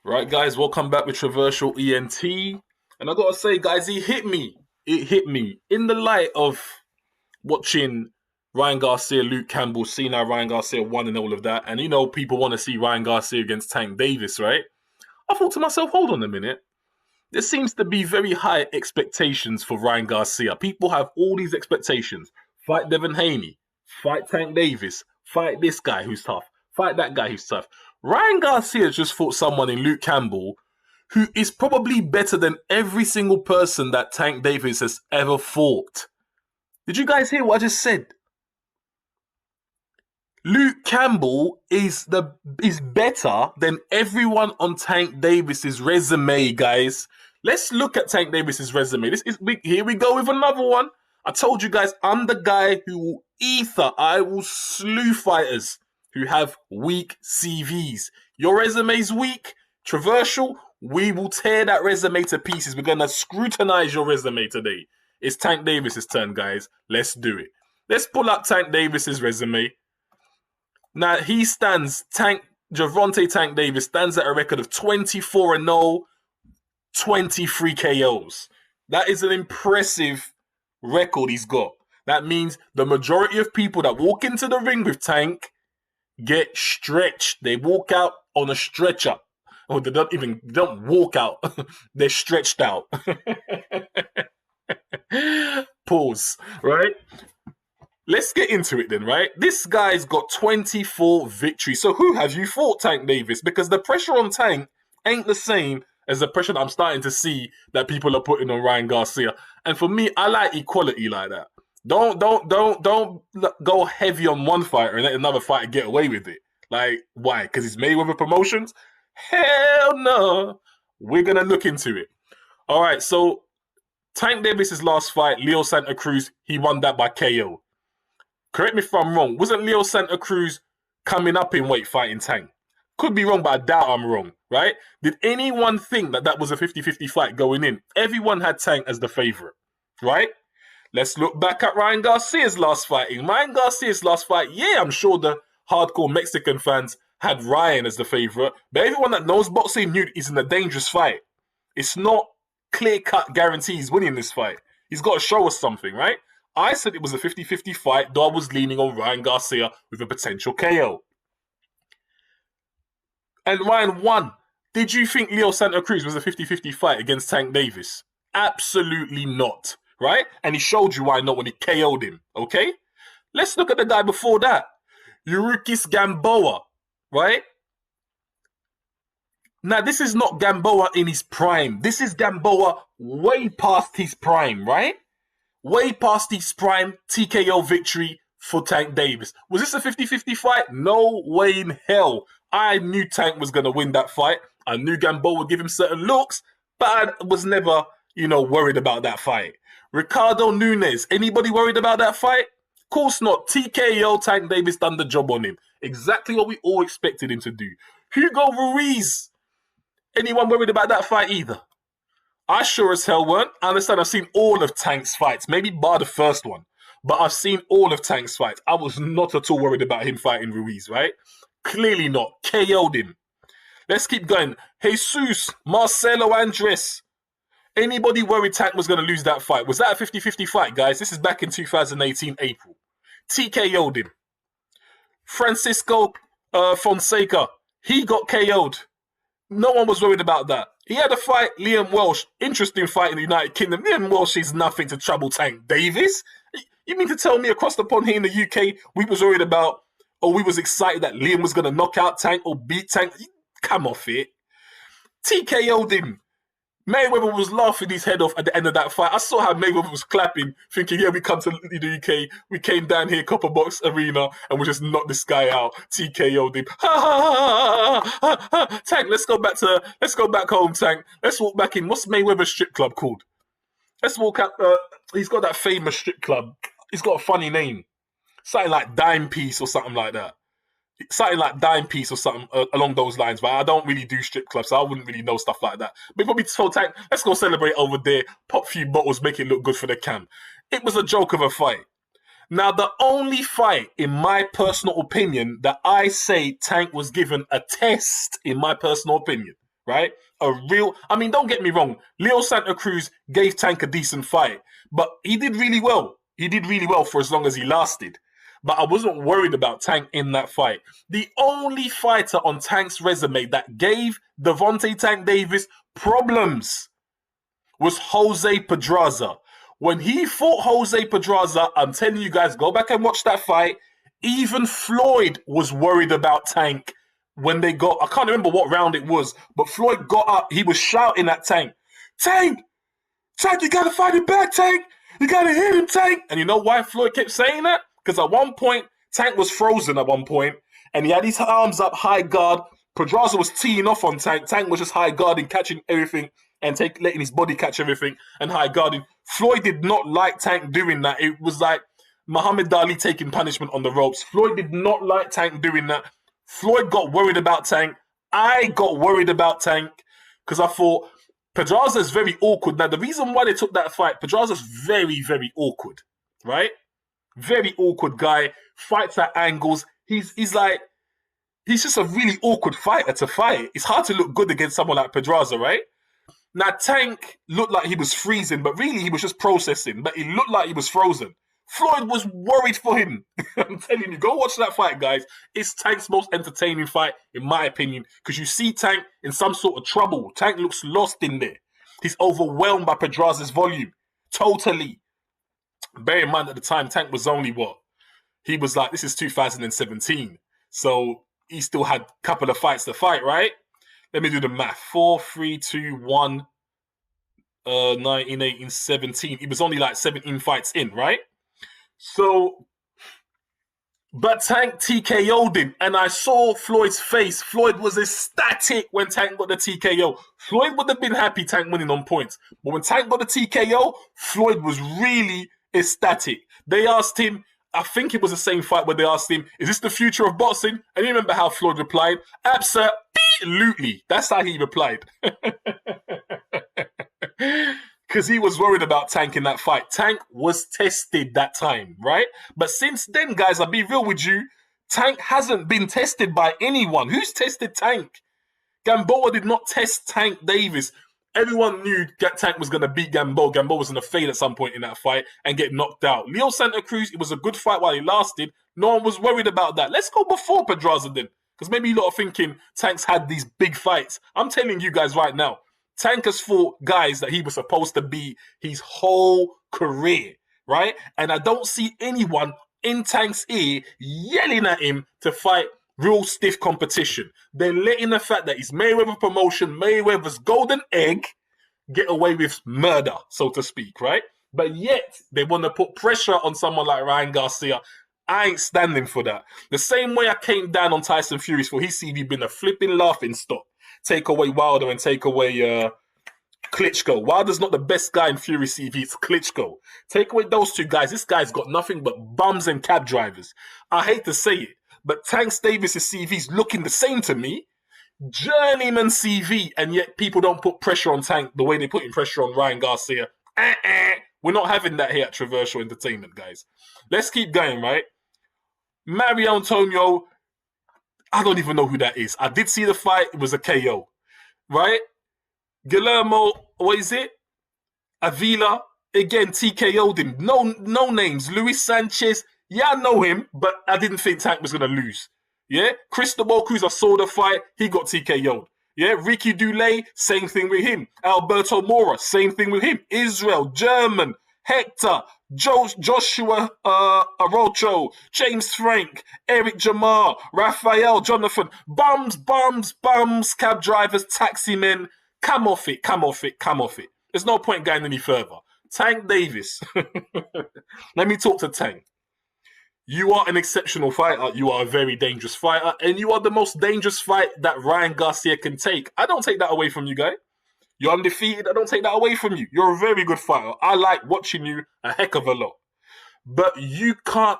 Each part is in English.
Right, guys, welcome back with Traversal ENT. And I gotta say, guys, he hit me. It hit me. In the light of watching Ryan Garcia, Luke Campbell, seeing how Ryan Garcia won and all of that, and people want to see Ryan Garcia against Tank Davis, right? I thought to myself, hold on a minute. There seems to be very high expectations for Ryan Garcia. People have all these expectations. Fight Devin Haney, fight Tank Davis, fight this guy who's tough, fight that guy who's tough. Ryan Garcia just fought someone in Luke Campbell who is probably better than every single person that Tank Davis has ever fought. Did you guys hear what I just said? Luke Campbell is better than everyone on Tank Davis's resume, guys. Let's look at Tank Davis's resume. Here we go with another one. I told you guys, I'm the guy who will I will slew fighters who have weak CVs. Your resume's weak, traversal, we will tear that resume to pieces. We're going to scrutinize your resume today. It's Tank Davis's turn, guys. Let's do it. Let's pull up Tank Davis's resume. Now, Gervonta Tank Davis stands at a record of 24-0, 23 KOs. That is an impressive record he's got. That means the majority of people that walk into the ring with Tank get stretched. They walk out on a stretcher. Or they don't walk out. They're stretched out. Pause, right? Let's get into it then, right? This guy's got 24 victories. So who have you fought, Tank Davis? Because the pressure on Tank ain't the same as the pressure that I'm starting to see that people are putting on Ryan Garcia. And for me, I like equality like that. Don't go heavy on one fighter and let another fighter get away with it. Like, why? Because it's Mayweather Promotions? Hell no. We're going to look into it. All right, so Tank Davis's last fight, Leo Santa Cruz, he won that by KO. Correct me if I'm wrong. Wasn't Leo Santa Cruz coming up in weight fighting Tank? Could be wrong, but I doubt I'm wrong, right? Did anyone think that was a 50-50 fight going in? Everyone had Tank as the favorite, right? Let's look back at Ryan Garcia's last fight. In Ryan Garcia's last fight, yeah, I'm sure the hardcore Mexican fans had Ryan as the favorite, but everyone that knows boxing knew he's in a dangerous fight. It's not clear-cut guarantees winning this fight. He's got to show us something, right? I said it was a 50-50 fight, though I was leaning on Ryan Garcia with a potential KO. And Ryan won. Did you think Leo Santa Cruz was a 50-50 fight against Tank Davis? Absolutely not, right? And he showed you why not when he KO'd him, okay? Let's look at the guy before that. Yuriorkis Gamboa, right? Now, this is not Gamboa in his prime. This is Gamboa way past his prime, right? Way past his prime, TKO victory for Tank Davis. Was this a 50-50 fight? No way in hell. I knew Tank was going to win that fight. I knew Gamboa would give him certain looks, but I was never, worried about that fight. Ricardo Nunes, anybody worried about that fight? Of course not. TKO, Tank Davis done the job on him. Exactly what we all expected him to do. Hugo Ruiz, anyone worried about that fight either? I sure as hell weren't. I understand I've seen all of Tank's fights, maybe bar the first one, but I've seen all of Tank's fights. I was not at all worried about him fighting Ruiz, right? Clearly not. KO'd him. Let's keep going. Jesus, Marcelo Andres. Anybody worried Tank was going to lose that fight? Was that a 50-50 fight, guys? This is back in 2018, April. TKO'd him. Francisco Fonseca. He got KO'd. No one was worried about that. He had a fight, Liam Welsh. Interesting fight in the United Kingdom. Liam Welsh is nothing to trouble Tank Davis. You mean to tell me across the pond here in the UK, we was worried about, or we was excited that Liam was going to knock out Tank or beat Tank? Come off it. TKO'd him. Mayweather was laughing his head off at the end of that fight. I saw how Mayweather was clapping, thinking, yeah, we come to the UK, we came down here, Copper Box Arena, and we just knocked this guy out. TKO'd him. Ha ha ha ha ha. Tank, let's go back home, Tank. Let's walk back in. What's Mayweather's strip club called? Let's walk out. He's got that famous strip club. He's got a funny name. Something like Dime Piece or something like that. Something like Dime Piece or something along those lines, but I don't really do strip clubs, so I wouldn't really know stuff like that. But probably told Tank, let's go celebrate over there, pop a few bottles, make it look good for the cam. It was a joke of a fight. Now, the only fight, in my personal opinion, that I say Tank was given a test, in my personal opinion, right? I mean, don't get me wrong. Leo Santa Cruz gave Tank a decent fight, but he did really well. He did really well for as long as he lasted. But I wasn't worried about Tank in that fight. The only fighter on Tank's resume that gave Gervonta Tank Davis problems was Jose Pedraza. When he fought Jose Pedraza, I'm telling you guys, go back and watch that fight. Even Floyd was worried about Tank when they got, I can't remember what round it was, but Floyd got up, he was shouting at Tank, Tank, you gotta fight him back, Tank. You gotta hit him, Tank. And you know why Floyd kept saying that? Because at one point, Tank was frozen at one point, and he had his arms up high guard. Pedraza was teeing off on Tank. Tank was just high guarding, catching everything, and letting his body catch everything, and high guarding. Floyd did not like Tank doing that. It was like Muhammad Ali taking punishment on the ropes. Floyd did not like Tank doing that. Floyd got worried about Tank. I got worried about Tank because I thought Pedraza is very awkward. Now, the reason why they took that fight, Pedraza's very, very awkward, right? Very awkward guy. Fights at angles. He's just a really awkward fighter to fight. It's hard to look good against someone like Pedraza, right? Now, Tank looked like he was freezing, but really he was just processing. But he looked like he was frozen. Floyd was worried for him. I'm telling you, go watch that fight, guys. It's Tank's most entertaining fight, in my opinion, because you see Tank in some sort of trouble. Tank looks lost in there. He's overwhelmed by Pedraza's volume. Totally. Bear in mind at the time, Tank was only what? He was like, this is 2017. So he still had a couple of fights to fight, right? Let me do the math. 4, 3, 2, 1, 19, 18, 17. He was only like 17 fights in, right? So, but Tank TKO'd him, and I saw Floyd's face. Floyd was ecstatic when Tank got the TKO. Floyd would have been happy Tank winning on points. But when Tank got the TKO, Floyd was really ecstatic. They asked him, I think it was the same fight where they asked him, is this the future of boxing? And you remember how Floyd replied? Absolutely. That's how he replied. Because he was worried about Tank in that fight. Tank was tested that time, right? But since then, guys, I'll be real with you, Tank hasn't been tested by anyone. Who's tested Tank? Gamboa did not test Tank Davis. Everyone knew Tank was going to beat Gamboa. Gamboa was going to fade at some point in that fight and get knocked out. Leo Santa Cruz, it was a good fight while he lasted. No one was worried about that. Let's go before Pedraza then. Because maybe you lot are thinking Tank's had these big fights. I'm telling you guys right now, Tank has fought guys that he was supposed to be his whole career, right? And I don't see anyone in Tank's ear yelling at him to fight real stiff competition. They're letting the fact that he's Mayweather promotion, Mayweather's golden egg, get away with murder, so to speak, right? But yet, they want to put pressure on someone like Ryan Garcia. I ain't standing for that. The same way I came down on Tyson Fury's for his CV being a flipping laughing stock. Take away Wilder and take away Klitschko. Wilder's not the best guy in Fury CV, it's Klitschko. Take away those two guys. This guy's got nothing but bums and cab drivers. I hate to say it, but Tank Davis' CV's looking the same to me. Journeyman CV, and yet people don't put pressure on Tank the way they're putting pressure on Ryan Garcia. We're not having that here at Traversal Entertainment, guys. Let's keep going, right? Mario Antonio, I don't even know who that is. I did see the fight. It was a KO, right? Guillermo, what is it? Avila, again, TKO'd him. No names. Luis Sanchez, yeah, I know him, but I didn't think Tank was going to lose. Yeah? Cristobal Cruz, I saw the fight. He got TKO'd. Yeah? Ricky Dulay, same thing with him. Alberto Mora, same thing with him. Israel, German, Hector, Joshua Arocho, James Frank, Eric Jamar, Raphael, Jonathan, bums, cab drivers, taxi men. Come off it. There's no point going any further. Tank Davis. Let me talk to Tank. You are an exceptional fighter. You are a very dangerous fighter. And you are the most dangerous fight that Ryan Garcia can take. I don't take that away from you, guy. You're undefeated. I don't take that away from you. You're a very good fighter. I like watching you a heck of a lot. But you can't...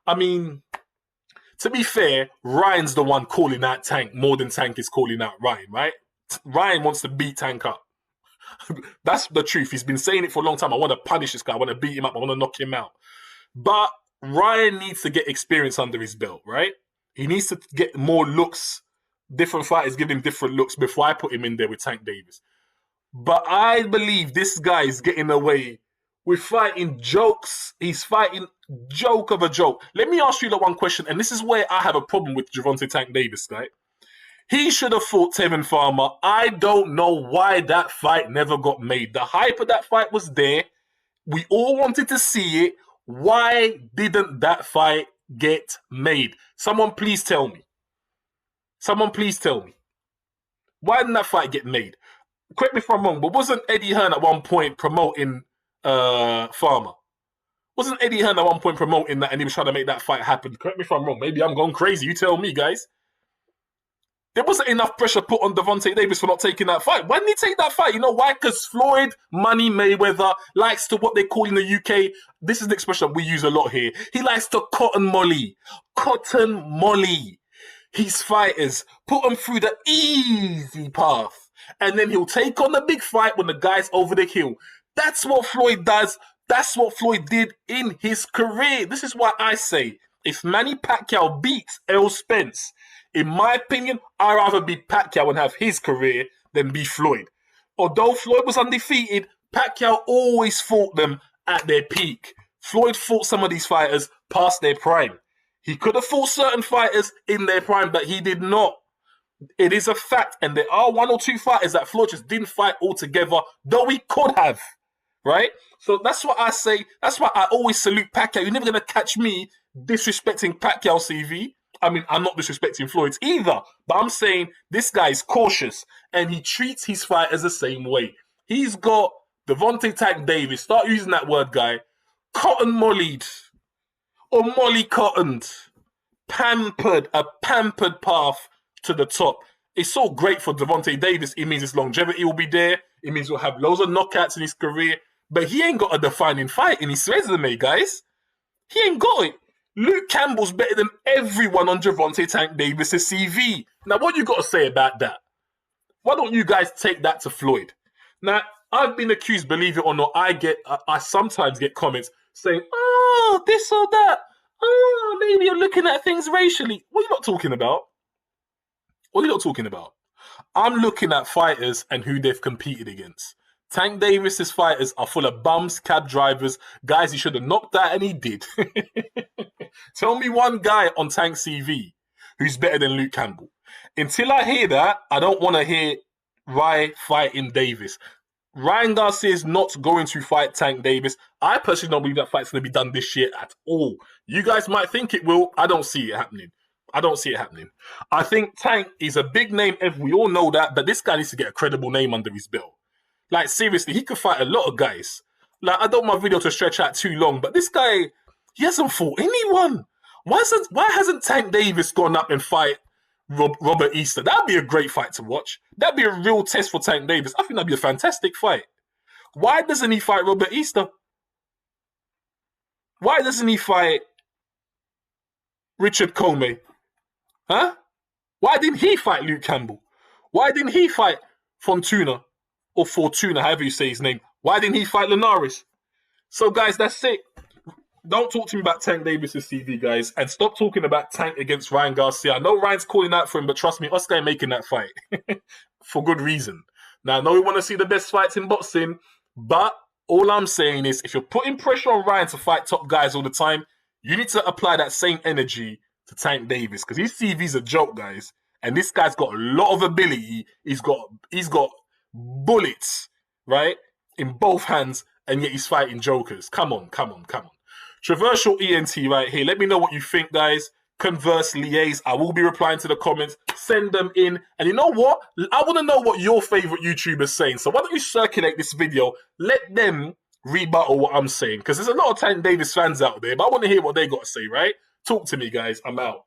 I mean, to be fair, Ryan's the one calling out Tank more than Tank is calling out Ryan, right? Ryan wants to beat Tank up. That's the truth. He's been saying it for a long time. I want to punish this guy. I want to beat him up. I want to knock him out. But Ryan needs to get experience under his belt, right? He needs to get more looks different fighters give him different looks before I put him in there with Tank Davis. But I believe this guy is getting away with fighting jokes. He's fighting joke of a joke. Let me ask you the one question, and this is where I have a problem with Gervonta Tank Davis, right? He should have fought Tevin Farmer. I don't know why that fight never got made. The hype of that fight was there. We all wanted to see it. Why didn't that fight get made? Someone please tell me. Someone please tell me. Why didn't that fight get made? Correct me if I'm wrong, but wasn't Eddie Hearn at one point promoting Farmer? Wasn't Eddie Hearn at one point promoting that and he was trying to make that fight happen? Correct me if I'm wrong. Maybe I'm going crazy. You tell me, guys. There wasn't enough pressure put on Gervonta Davis for not taking that fight. Why didn't he take that fight? You know why? Because Floyd Money Mayweather likes to, what they call in the UK, this is the expression we use a lot here. He likes to cotton molly his fighters, put them through the easy path. And then he'll take on the big fight when the guy's over the hill. That's what Floyd does. That's what Floyd did in his career. This is why I say, if Manny Pacquiao beats Errol Spence, in my opinion, I'd rather be Pacquiao and have his career than be Floyd. Although Floyd was undefeated, Pacquiao always fought them at their peak. Floyd fought some of these fighters past their prime. He could have fought certain fighters in their prime, but he did not. It is a fact, and there are one or two fighters that Floyd just didn't fight altogether, though he could have, right? So that's what I say. That's why I always salute Pacquiao. You're never going to catch me disrespecting Pacquiao's CV. I mean, I'm not disrespecting Floyd's either, but I'm saying this guy is cautious, and he treats his fighters the same way. He's got Gervonta Tank Davis, start using that word, guy, cotton-mollied, or molly-cottoned, a pampered path to the top. It's so great for Gervonta Davis. It means his longevity will be there. It means he'll have loads of knockouts in his career. But he ain't got a defining fight in his resume, guys. He ain't got it. Luke Campbell's better than everyone on Gervonta Tank Davis' CV. Now, what you got to say about that? Why don't you guys take that to Floyd? Now, I've been accused, believe it or not, I sometimes get comments saying, oh, this or that. Oh, maybe you're looking at things racially. What are you not talking about? What are you not talking about? I'm looking at fighters and who they've competed against. Tank Davis's fighters are full of bums, cab drivers, guys he should have knocked out and he did. Tell me one guy on Tank's CV who's better than Luke Campbell. Until I hear that, I don't want to hear Rye fighting Davis. Ryan Garcia is not going to fight Tank Davis. I personally don't believe that fight's going to be done this year at all. You guys might think it will. I don't see it happening. I think Tank is a big name. We all know that, but this guy needs to get a credible name under his belt. Like, seriously, he could fight a lot of guys. Like, I don't want my video to stretch out too long, but this guy, he hasn't fought anyone. Why hasn't Tank Davis gone up and fight Robert Easter? That'd be a great fight to watch. That'd be a real test for Tank Davis. I think that'd be a fantastic fight. Why doesn't he fight Robert Easter? Why doesn't he fight Richard Comey? Huh? Why didn't he fight Luke Campbell? Why didn't he fight Fortuna, however you say his name? Why didn't he fight Linares? So, guys, that's it. Don't talk to me about Tank Davis' CV, guys, and stop talking about Tank against Ryan Garcia. I know Ryan's calling out for him, but trust me, Oscar ain't making that fight for good reason. Now, I know we want to see the best fights in boxing, but all I'm saying is if you're putting pressure on Ryan to fight top guys all the time, you need to apply that same energy to Tank Davis, because his CV's a joke, guys, and this guy's got a lot of ability. He's got bullets, right, in both hands, and yet he's fighting jokers. Come on. Traversal ENT right here. Let me know what you think, guys. Converse, liaise. I will be replying to the comments. Send them in. And you know what? I want to know what your favorite YouTuber's saying. So why don't you circulate this video? Let them rebuttal what I'm saying. Because there's a lot of Tank Davis fans out there, but I want to hear what they got to say, right? Talk to me, guys. I'm out.